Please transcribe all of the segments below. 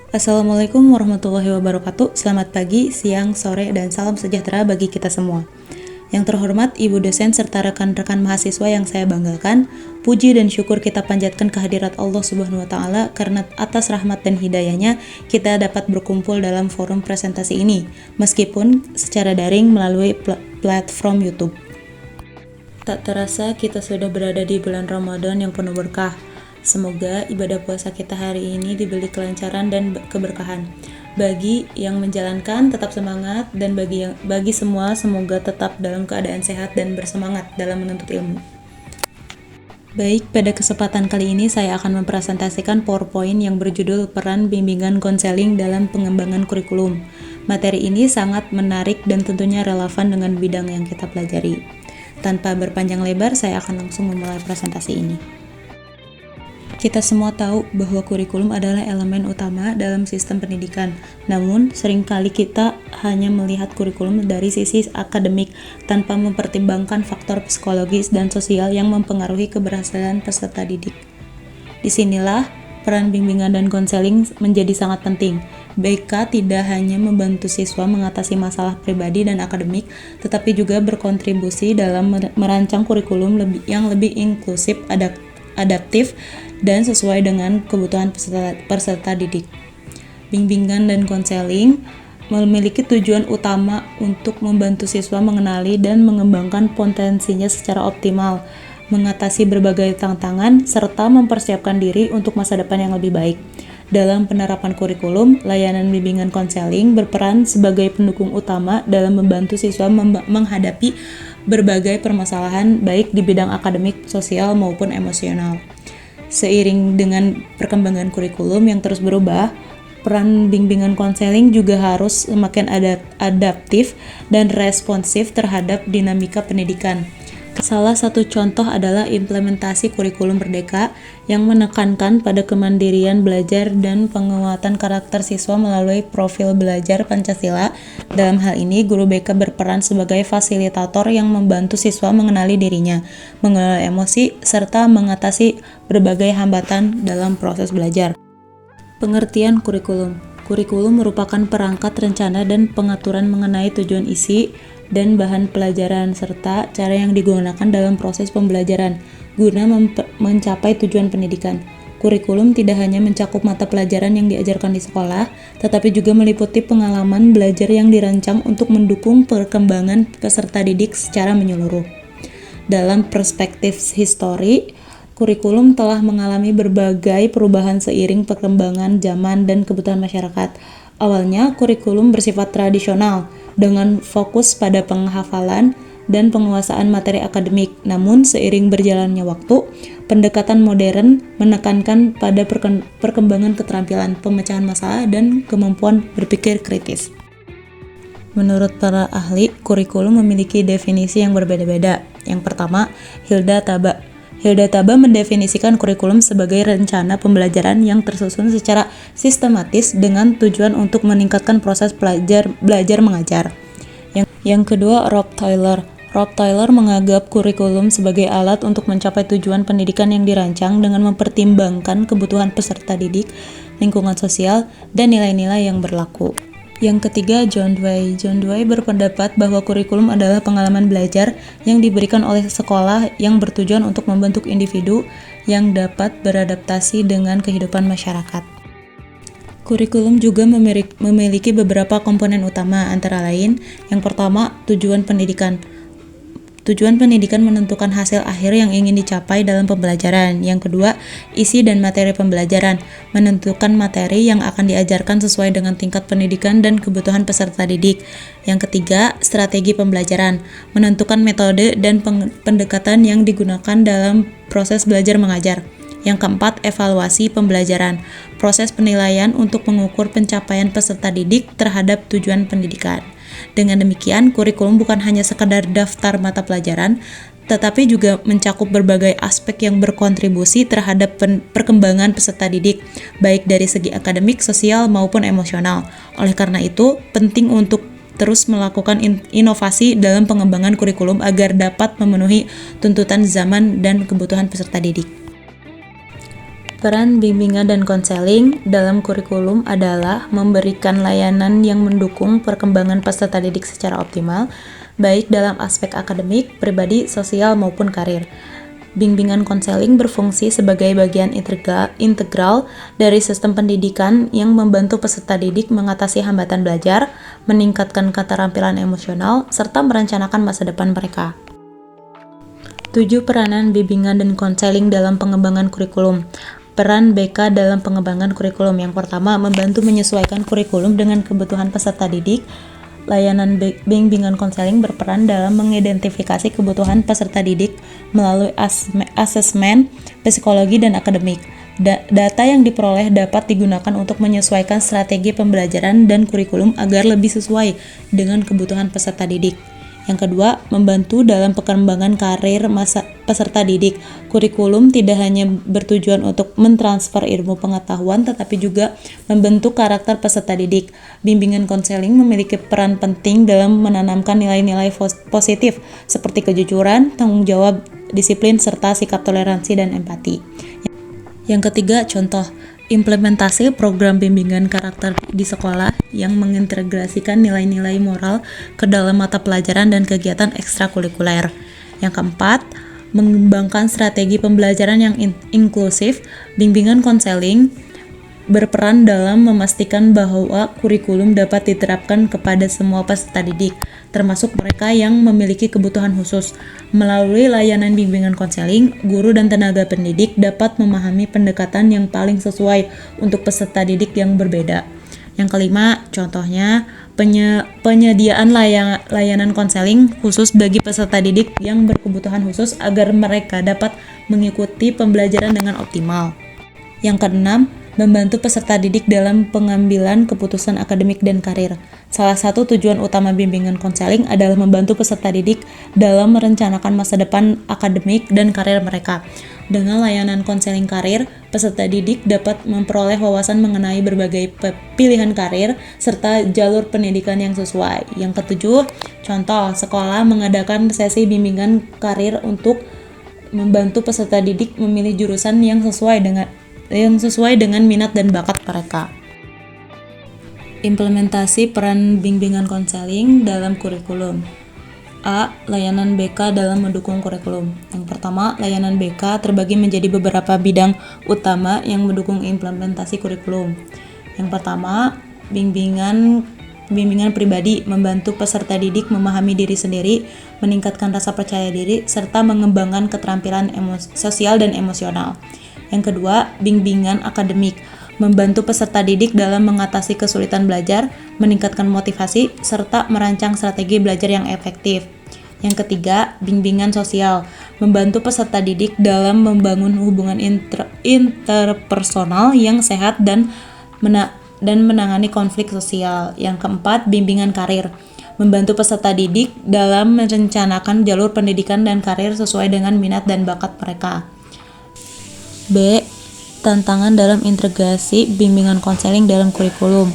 Assalamualaikum warahmatullahi wabarakatuh. Selamat pagi, siang, sore, dan salam sejahtera bagi kita semua. Yang terhormat Ibu dosen serta rekan-rekan mahasiswa yang saya banggakan, puji dan syukur kita panjatkan kehadirat Allah Subhanahu wa taala karena atas rahmat dan hidayahnya kita dapat berkumpul dalam forum presentasi ini, meskipun secara daring melalui platform YouTube. Tak terasa kita sudah berada di bulan Ramadan yang penuh berkah. Semoga ibadah puasa kita hari ini diberi kelancaran dan keberkahan. Bagi yang menjalankan tetap semangat, dan bagi semua semoga tetap dalam keadaan sehat dan bersemangat dalam menuntut ilmu. Baik, pada kesempatan kali ini saya akan mempresentasikan PowerPoint yang berjudul Peran Bimbingan Konseling dalam Pengembangan Kurikulum. Materi ini sangat menarik dan tentunya relevan dengan bidang yang kita pelajari. Tanpa berpanjang lebar, saya akan langsung memulai presentasi ini. Kita semua tahu bahwa kurikulum adalah elemen utama dalam sistem pendidikan. Namun, seringkali kita hanya melihat kurikulum dari sisi akademik tanpa mempertimbangkan faktor psikologis dan sosial yang mempengaruhi keberhasilan peserta didik. Disinilah peran bimbingan dan konseling menjadi sangat penting. BK tidak hanya membantu siswa mengatasi masalah pribadi dan akademik, tetapi juga berkontribusi dalam merancang kurikulum yang lebih inklusif, adaptif, dan sesuai dengan kebutuhan peserta didik. Bimbingan dan konseling memiliki tujuan utama untuk membantu siswa mengenali dan mengembangkan potensinya secara optimal, mengatasi berbagai tantangan, serta mempersiapkan diri untuk masa depan yang lebih baik. Dalam penerapan kurikulum, layanan bimbingan konseling berperan sebagai pendukung utama dalam membantu siswa menghadapi berbagai permasalahan baik di bidang akademik, sosial, maupun emosional. Seiring dengan perkembangan kurikulum yang terus berubah, peran bimbingan konseling juga harus semakin adaptif dan responsif terhadap dinamika pendidikan. Salah satu contoh adalah implementasi kurikulum Merdeka yang menekankan pada kemandirian belajar dan penguatan karakter siswa melalui profil belajar Pancasila. Dalam hal ini, guru BK berperan sebagai fasilitator yang membantu siswa mengenali dirinya, mengelola emosi, serta mengatasi berbagai hambatan dalam proses belajar. Pengertian kurikulum. Kurikulum merupakan perangkat rencana dan pengaturan mengenai tujuan isi dan bahan pelajaran serta cara yang digunakan dalam proses pembelajaran guna mencapai tujuan pendidikan. Kurikulum tidak hanya mencakup mata pelajaran yang diajarkan di sekolah, tetapi juga meliputi pengalaman belajar yang dirancang untuk mendukung perkembangan peserta didik secara menyeluruh. Dalam perspektif histori, kurikulum telah mengalami berbagai perubahan seiring perkembangan zaman dan kebutuhan masyarakat. Awalnya, kurikulum bersifat tradisional dengan fokus pada penghafalan dan penguasaan materi akademik. Namun, seiring berjalannya waktu, pendekatan modern menekankan pada perkembangan keterampilan, pemecahan masalah, dan kemampuan berpikir kritis. Menurut para ahli, kurikulum memiliki definisi yang berbeda-beda. Yang pertama, Hilda Taba mendefinisikan kurikulum sebagai rencana pembelajaran yang tersusun secara sistematis dengan tujuan untuk meningkatkan proses belajar mengajar. Yang kedua, Rob Taylor menganggap kurikulum sebagai alat untuk mencapai tujuan pendidikan yang dirancang dengan mempertimbangkan kebutuhan peserta didik, lingkungan sosial, dan nilai-nilai yang berlaku. Yang ketiga, John Dewey berpendapat bahwa kurikulum adalah pengalaman belajar yang diberikan oleh sekolah yang bertujuan untuk membentuk individu yang dapat beradaptasi dengan kehidupan masyarakat. Kurikulum juga memiliki beberapa komponen utama, antara lain, yang pertama, tujuan pendidikan. Tujuan pendidikan menentukan hasil akhir yang ingin dicapai dalam pembelajaran. Yang kedua, isi dan materi pembelajaran, menentukan materi yang akan diajarkan sesuai dengan tingkat pendidikan dan kebutuhan peserta didik. Yang ketiga, strategi pembelajaran, menentukan metode dan pendekatan yang digunakan dalam proses belajar mengajar. Yang keempat, evaluasi pembelajaran, proses penilaian untuk mengukur pencapaian peserta didik terhadap tujuan pendidikan. Dengan demikian, kurikulum bukan hanya sekedar daftar mata pelajaran, tetapi juga mencakup berbagai aspek yang berkontribusi terhadap perkembangan peserta didik, baik dari segi akademik, sosial, maupun emosional. Oleh karena itu, penting untuk terus melakukan inovasi dalam pengembangan kurikulum agar dapat memenuhi tuntutan zaman dan kebutuhan peserta didik. Peran bimbingan dan konseling dalam kurikulum adalah memberikan layanan yang mendukung perkembangan peserta didik secara optimal, baik dalam aspek akademik, pribadi, sosial, maupun karir. Bimbingan konseling berfungsi sebagai bagian integral dari sistem pendidikan yang membantu peserta didik mengatasi hambatan belajar, meningkatkan keterampilan emosional, serta merencanakan masa depan mereka. 7. Peranan bimbingan dan konseling dalam pengembangan kurikulum. Peran BK dalam pengembangan kurikulum. Yang pertama, membantu menyesuaikan kurikulum dengan kebutuhan peserta didik. Layanan bimbingan konseling berperan dalam mengidentifikasi kebutuhan peserta didik melalui asesmen psikologi dan akademik. Data yang diperoleh dapat digunakan untuk menyesuaikan strategi pembelajaran dan kurikulum agar lebih sesuai dengan kebutuhan peserta didik. Yang kedua, membantu dalam perkembangan karir peserta didik. Kurikulum tidak hanya bertujuan untuk mentransfer ilmu pengetahuan, tetapi juga membentuk karakter peserta didik. Bimbingan konseling memiliki peran penting dalam menanamkan nilai-nilai positif seperti kejujuran, tanggung jawab, disiplin, serta sikap toleransi dan empati. Yang ketiga, contoh implementasi program bimbingan karakter di sekolah yang mengintegrasikan nilai-nilai moral ke dalam mata pelajaran dan kegiatan ekstrakurikuler. Yang keempat, mengembangkan strategi pembelajaran yang inklusif. Bimbingan konseling berperan dalam memastikan bahwa kurikulum dapat diterapkan kepada semua peserta didik, termasuk mereka yang memiliki kebutuhan khusus. Melalui layanan bimbingan konseling, guru dan tenaga pendidik dapat memahami pendekatan yang paling sesuai untuk peserta didik yang berbeda. Yang kelima, contohnya penyediaan layanan konseling khusus bagi peserta didik yang berkebutuhan khusus agar mereka dapat mengikuti pembelajaran dengan optimal. Yang keenam, membantu peserta didik dalam pengambilan keputusan akademik dan karir. Salah satu tujuan utama bimbingan konseling adalah membantu peserta didik dalam merencanakan masa depan akademik dan karir mereka. Dengan layanan konseling karir, peserta didik dapat memperoleh wawasan mengenai berbagai pilihan karir serta jalur pendidikan yang sesuai. Yang ketujuh, contoh, sekolah mengadakan sesi bimbingan karir untuk membantu peserta didik memilih jurusan yang sesuai dengan minat dan bakat mereka. Implementasi peran bimbingan konseling dalam kurikulum. A. Layanan BK dalam mendukung kurikulum. Yang pertama, layanan BK terbagi menjadi beberapa bidang utama yang mendukung implementasi kurikulum. Yang pertama, bimbingan pribadi, membantu peserta didik memahami diri sendiri, meningkatkan rasa percaya diri, serta mengembangkan keterampilan sosial dan emosional. Yang kedua, bimbingan akademik, membantu peserta didik dalam mengatasi kesulitan belajar, meningkatkan motivasi, serta merancang strategi belajar yang efektif. Yang ketiga, bimbingan sosial, membantu peserta didik dalam membangun hubungan interpersonal yang sehat dan menangani konflik sosial. Yang keempat, bimbingan karir, membantu peserta didik dalam merencanakan jalur pendidikan dan karir sesuai dengan minat dan bakat mereka. B. Tantangan dalam integrasi bimbingan konseling dalam kurikulum.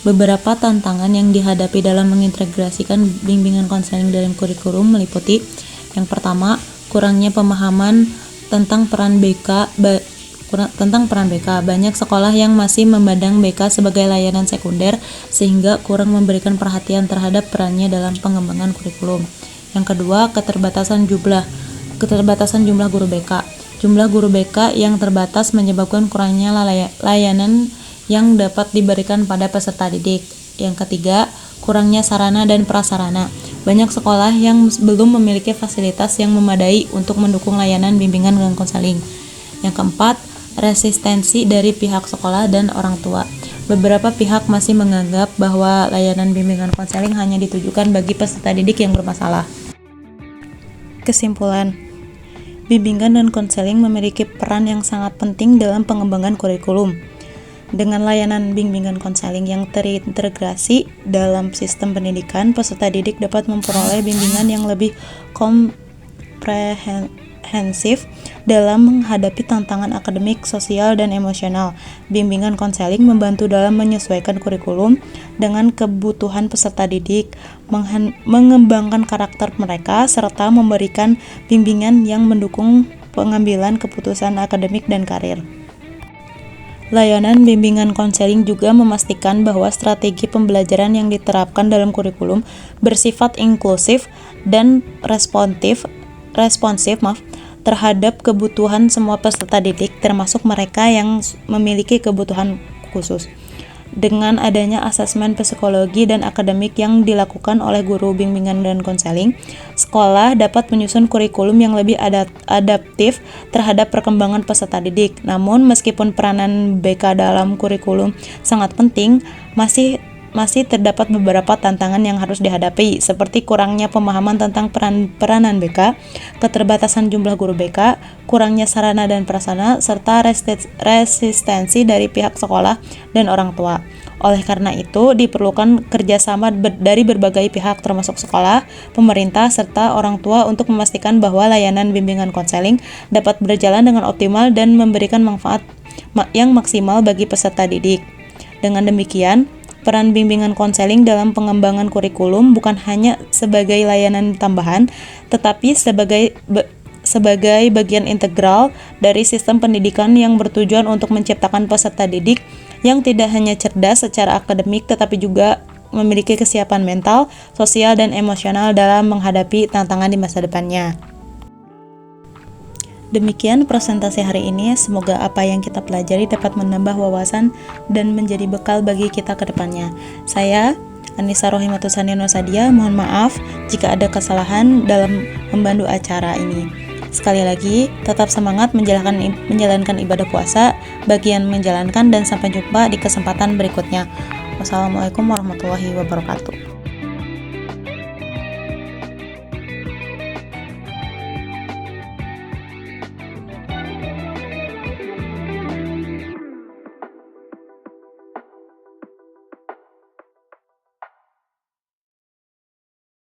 Beberapa tantangan yang dihadapi dalam mengintegrasikan bimbingan konseling dalam kurikulum meliputi: yang pertama, kurangnya pemahaman tentang peran BK. Banyak sekolah yang masih memandang BK sebagai layanan sekunder sehingga kurang memberikan perhatian terhadap perannya dalam pengembangan kurikulum. Yang kedua, keterbatasan jumlah guru BK. Jumlah guru BK yang terbatas menyebabkan kurangnya layanan yang dapat diberikan pada peserta didik. Yang ketiga, kurangnya sarana dan prasarana. Banyak sekolah yang belum memiliki fasilitas yang memadai untuk mendukung layanan bimbingan dan konseling. Yang keempat, resistensi dari pihak sekolah dan orang tua. Beberapa pihak masih menganggap bahwa layanan bimbingan konseling hanya ditujukan bagi peserta didik yang bermasalah. Kesimpulan, bimbingan dan konseling memiliki peran yang sangat penting dalam pengembangan kurikulum. Dengan layanan bimbingan konseling yang terintegrasi dalam sistem pendidikan, peserta didik dapat memperoleh bimbingan yang lebih komprehensif dalam menghadapi tantangan akademik, sosial, dan emosional. Bimbingan konseling membantu dalam menyesuaikan kurikulum dengan kebutuhan peserta didik, mengembangkan karakter mereka, serta memberikan bimbingan yang mendukung pengambilan keputusan akademik dan karir. Layanan bimbingan konseling juga memastikan bahwa strategi pembelajaran yang diterapkan dalam kurikulum bersifat inklusif dan responsif terhadap kebutuhan semua peserta didik, termasuk mereka yang memiliki kebutuhan khusus. Dengan adanya asesmen psikologi dan akademik yang dilakukan oleh guru bimbingan dan konseling, sekolah dapat menyusun kurikulum yang lebih adaptif terhadap perkembangan peserta didik. Namun, meskipun peranan BK dalam kurikulum sangat penting, masih terdapat beberapa tantangan yang harus dihadapi, seperti kurangnya pemahaman tentang peranan BK, keterbatasan jumlah guru BK, kurangnya sarana dan prasarana, serta resistensi dari pihak sekolah dan orang tua. Oleh karena itu, diperlukan kerjasama dari berbagai pihak termasuk sekolah, pemerintah, serta orang tua untuk memastikan bahwa layanan bimbingan konseling dapat berjalan dengan optimal dan memberikan manfaat yang maksimal bagi peserta didik. Dengan demikian, peran bimbingan konseling dalam pengembangan kurikulum bukan hanya sebagai layanan tambahan, tetapi sebagai bagian integral dari sistem pendidikan yang bertujuan untuk menciptakan peserta didik yang tidak hanya cerdas secara akademik tetapi juga memiliki kesiapan mental, sosial, dan emosional dalam menghadapi tantangan di masa depannya. Demikian presentasi hari ini, semoga apa yang kita pelajari dapat menambah wawasan dan menjadi bekal bagi kita ke depannya. Saya, Anissa Rohimatusani Nosadia, mohon maaf jika ada kesalahan dalam membantu acara ini. Sekali lagi, tetap semangat menjalankan ibadah puasa, bagian menjalankan, dan sampai jumpa di kesempatan berikutnya. Wassalamualaikum warahmatullahi wabarakatuh.